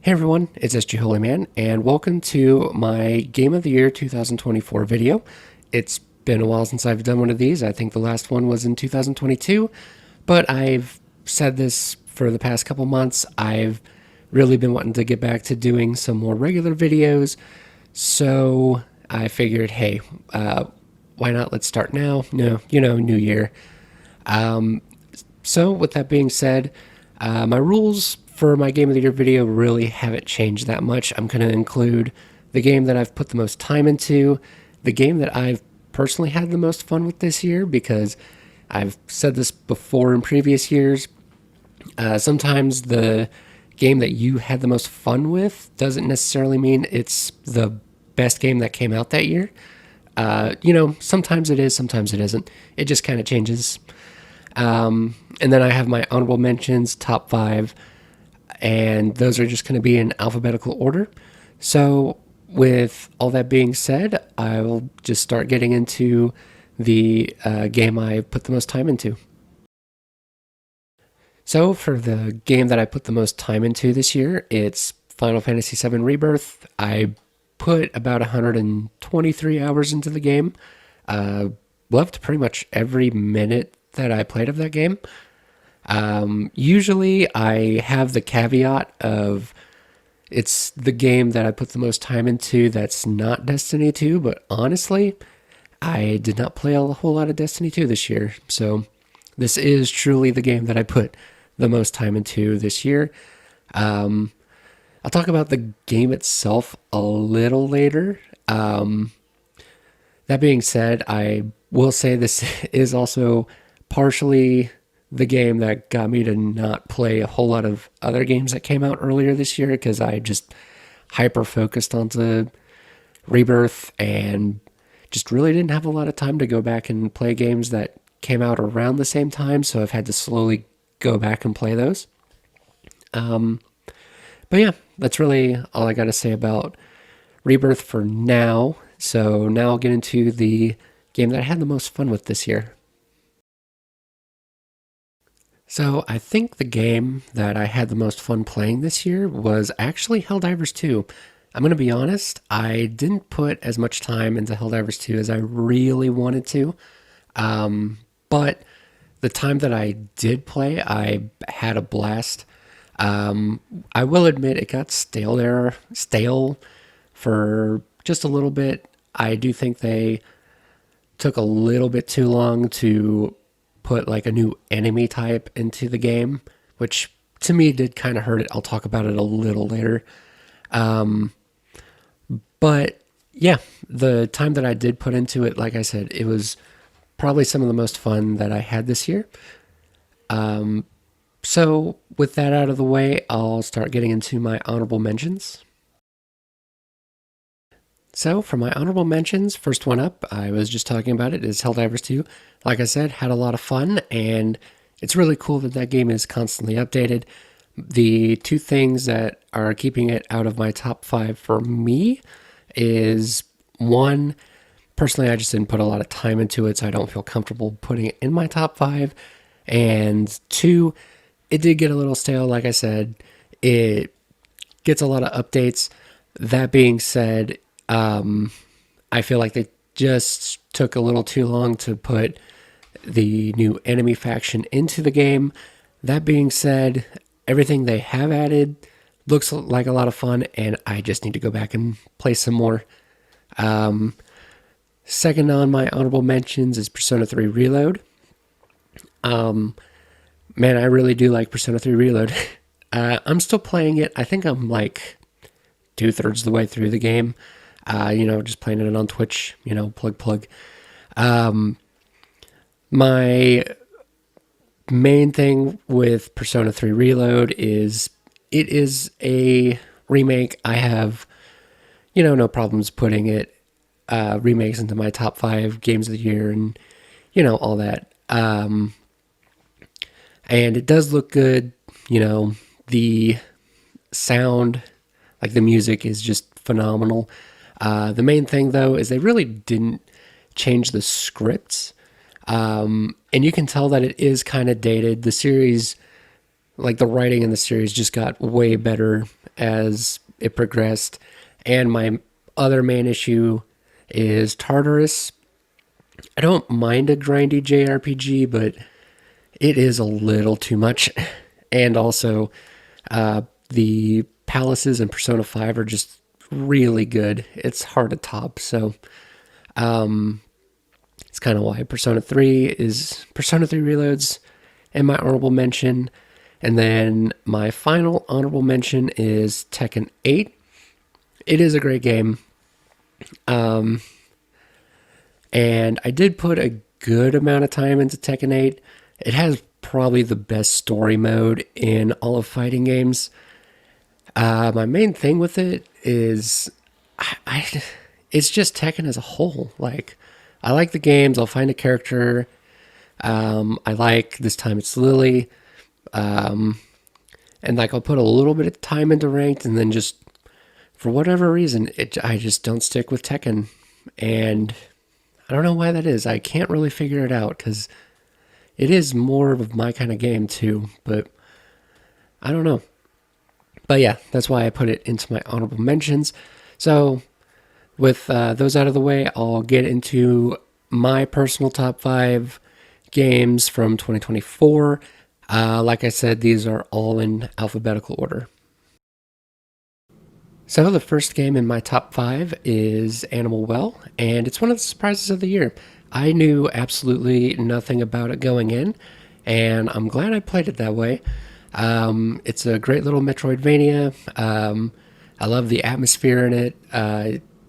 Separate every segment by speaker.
Speaker 1: Hey everyone, it's SG Holy Man, and welcome to my Game of the Year 2024 video. It's been a while since I've done one of these. I think the last one was in 2022, but I've said this for the past couple months. I've really been wanting to get back to doing some more regular videos, so I figured, hey, why not? Let's start now. No, new year. So, with that being said, my rules for my Game of the Year video really haven't changed that much. I'm going to include the game that I've put the most time into, the game that I've personally had the most fun with this year, because I've said this before in previous years. Sometimes the game that you had the most fun with doesn't necessarily mean it's the best game that came out that year. Sometimes it is, sometimes it isn't. It just kind of changes. And then I have my honorable mentions, top five, and those are just going to be in alphabetical order. So, with all that being said, I will just start getting into the game I put the most time into. So, for the game that I put the most time into this year, it's Final Fantasy VII Rebirth. I put about 123 hours into the game. Loved pretty much every minute that I played of that game. Usually I have the caveat of it's the game that I put the most time into that's not Destiny 2, but honestly, I did not play a whole lot of Destiny 2 this year. So this is truly the game that I put the most time into this year. I'll talk about the game itself a little later. That being said, I will say this is also partially the game that got me to not play a whole lot of other games that came out earlier this year because I just hyper focused onto Rebirth and just really didn't have a lot of time to go back and play games that came out around the same time. So I've had to slowly go back and play those. But yeah, that's really all I got to say about Rebirth for now. So now I'll get into the game that I had the most fun with this year. So I think the game that I had the most fun playing this year was actually Helldivers 2. I'm going to be honest, I didn't put as much time into Helldivers 2 as I really wanted to. But the time that I did play, I had a blast. I will admit it got stale for just a little bit. I do think they took a little bit too long to put like a new enemy type into the game, which to me did kind of hurt it. I'll talk about it a little later. But yeah, the time that I did put into it, like I said, it was probably some of the most fun that I had this year. So with that out of the way, I'll start getting into my honorable mentions. So for my honorable mentions, first one up, I was just talking about it, is Helldivers 2. Like I said, had a lot of fun, and it's really cool that that game is constantly updated. The two things that are keeping it out of my top five for me is one, personally, I just didn't put a lot of time into it, so I don't feel comfortable putting it in my top five. And two, it did get a little stale, like I said. It gets a lot of updates. That being said, I feel like they just took a little too long to put the new enemy faction into the game. That being said, everything they have added looks like a lot of fun, and I just need to go back and play some more. Second on my honorable mentions is Persona 3 Reload. Man, I really do like Persona 3 Reload. I'm still playing it. I think I'm like 2/3 of the way through the game. Just playing it on Twitch, plug. My main thing with Persona 3 Reload is it is a remake. I have, no problems putting it, remakes into my top five games of the year and, all that. And it does look good. The sound, like the music is just phenomenal. The main thing, though, is they really didn't change the scripts. And you can tell that it is kind of dated. The series, like the writing in the series, just got way better as it progressed. And my other main issue is Tartarus. I don't mind a grindy JRPG, but it is a little too much. And also, the palaces in Persona 5 are just really good. It's hard to top. So, it's kind of why Persona 3 Reloads and my honorable mention. And then my final honorable mention is Tekken 8. It is a great game. And I did put a good amount of time into Tekken 8. It has probably the best story mode in all of fighting games. My main thing with it is it's just Tekken as a whole. Like, I like the games. I'll find a character. I like this time it's Lily. And like I'll put a little bit of time into ranked, and then just for whatever reason, I just don't stick with Tekken, and I don't know why that is. I can't really figure it out because it is more of my kind of game too, but I don't know. But yeah, that's why I put it into my honorable mentions. So with those out of the way, I'll get into my personal top 5 games from 2024. Like I said, these are all in alphabetical order. So the first game in my top 5 is Animal Well, and it's one of the surprises of the year. I knew absolutely nothing about it going in, and I'm glad I played it that way. It's a great little Metroidvania. I love the atmosphere in it.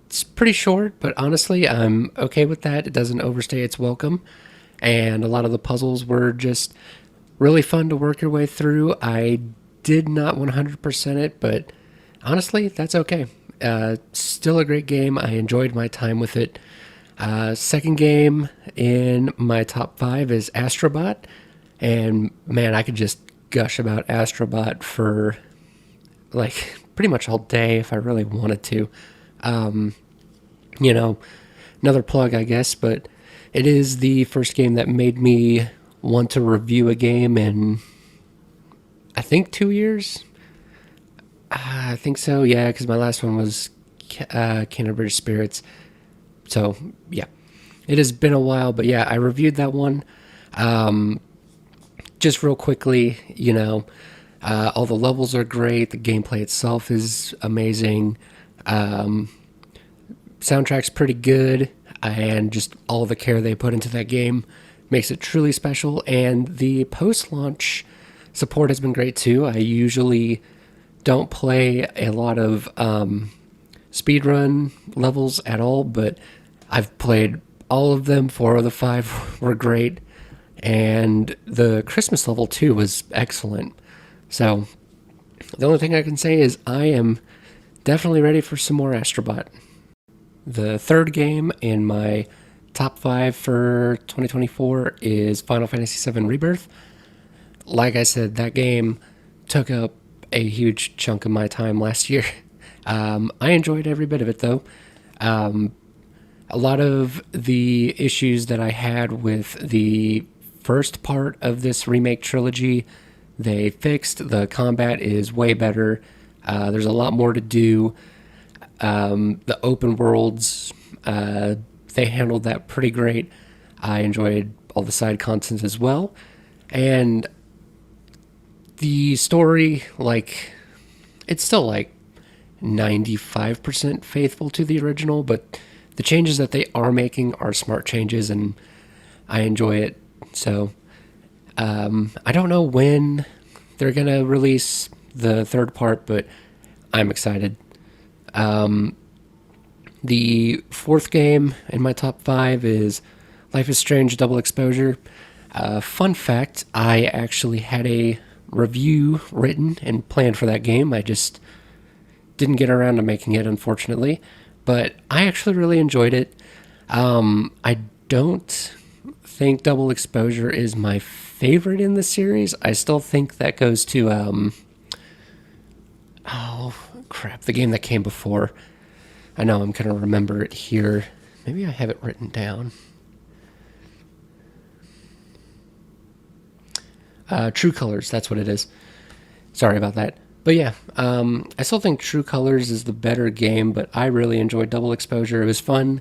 Speaker 1: It's pretty short, but honestly, I'm okay with that. It doesn't overstay its welcome, and a lot of the puzzles were just really fun to work your way through. I did not 100% it, but honestly, that's okay. Still a great game. I enjoyed my time with it. Second game in my top 5 is Astrobot. And man, I could just gush about Astrobot for like pretty much all day if I really wanted to. You know, another plug, I guess, but it is the first game that made me want to review a game in, I think, 2 years. I think so, yeah, because my last one was Canterbury Spirits. So, yeah, it has been a while, but yeah, I reviewed that one. Just real quickly, all the levels are great. The gameplay itself is amazing. Soundtrack's pretty good, and just all the care they put into that game makes it truly special. And the post-launch support has been great too. I usually don't play a lot of speedrun levels at all, but I've played all of them. 4 of the 5 were great, and the Christmas level too was excellent. So the only thing I can say is I am definitely ready for some more Astrobot. The third game in my top 5 for 2024 is Final Fantasy VII Rebirth. Like I said, that game took up a huge chunk of my time last year. I enjoyed every bit of it, though. A lot of the issues that I had with the first part of this remake trilogy, they fixed. The combat is way better. There's a lot more to do. The open worlds, they handled that pretty great. I enjoyed all the side contents as well. And the story, it's still 95% faithful to the original, but the changes that they are making are smart changes, and I enjoy it. So, I don't know when they're going to release the third part, but I'm excited. The fourth game in my top 5 is Life is Strange Double Exposure. Fun fact, I actually had a review written and planned for that game. I just didn't get around to making it, unfortunately. But I actually really enjoyed it. I don't think Double Exposure is my favorite in the series. I still think that goes to, the game that came before. I know I'm going to remember it here. Maybe I have it written down. True Colors, that's what it is. Sorry about that. But yeah, I still think True Colors is the better game, but I really enjoyed Double Exposure. It was fun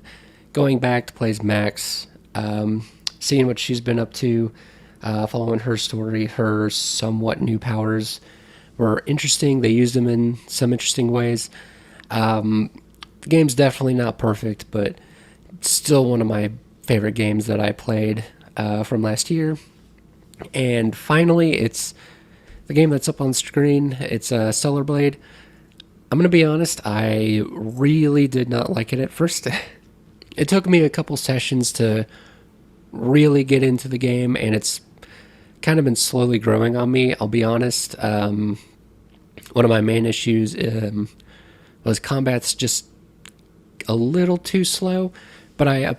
Speaker 1: going back to play as Max, seeing what she's been up to, following her story. Her somewhat new powers were interesting. They used them in some interesting ways. The game's definitely not perfect, but still one of my favorite games that I played from last year. And finally, it's the game that's up on screen. It's Stellar Blade. I'm going to be honest, I really did not like it at first. It took me a couple sessions to really get into the game, and it's kind of been slowly growing on me. I'll be honest. One of my main issues was combat's just a little too slow, but I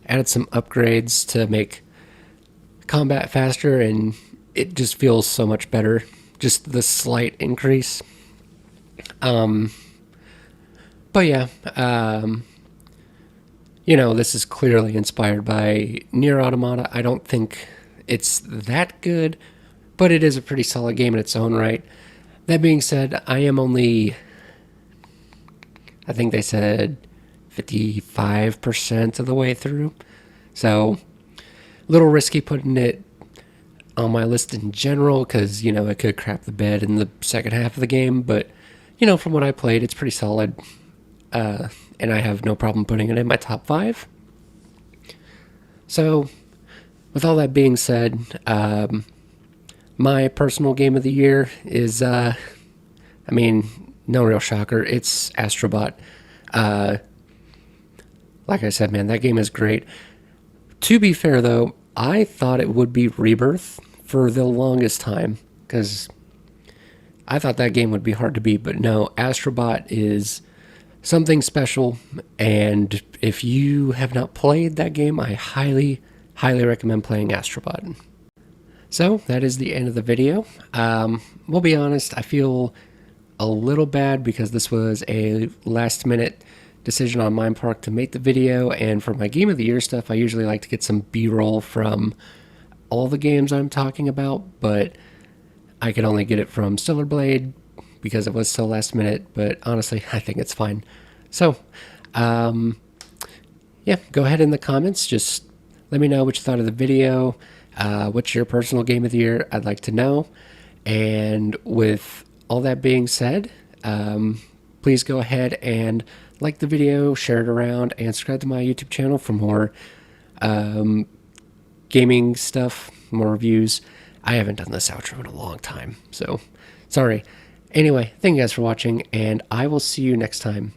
Speaker 1: added some upgrades to make combat faster, and it just feels so much better. Just the slight increase. But yeah, this is clearly inspired by Nier Automata. I don't think it's that good, but it is a pretty solid game in its own right. That being said, I am only, I think they said 55% of the way through. So, a little risky putting it on my list in general because, it could crap the bed in the second half of the game. But, from what I played, it's pretty solid. And I have no problem putting it in my top 5. So, with all that being said, my personal game of the year is, no real shocker, it's Astrobot. Like I said, man, that game is great. To be fair, though, I thought it would be Rebirth for the longest time, because I thought that game would be hard to beat, but no, Astrobot is something special, and if you have not played that game, I highly, highly recommend playing Astrobot. So, that is the end of the video. We'll be honest, I feel a little bad because this was a last-minute decision on my part to make the video, and for my Game of the Year stuff, I usually like to get some B-roll from all the games I'm talking about, but I could only get it from Stellar Blade because it was so last minute, but honestly, I think it's fine. So, yeah, go ahead in the comments, just let me know what you thought of the video, what's your personal Game of the Year, I'd like to know, and with all that being said, please go ahead and like the video, share it around, and subscribe to my YouTube channel for more gaming stuff, more reviews. I haven't done this outro in a long time, so sorry. Anyway, thank you guys for watching, and I will see you next time.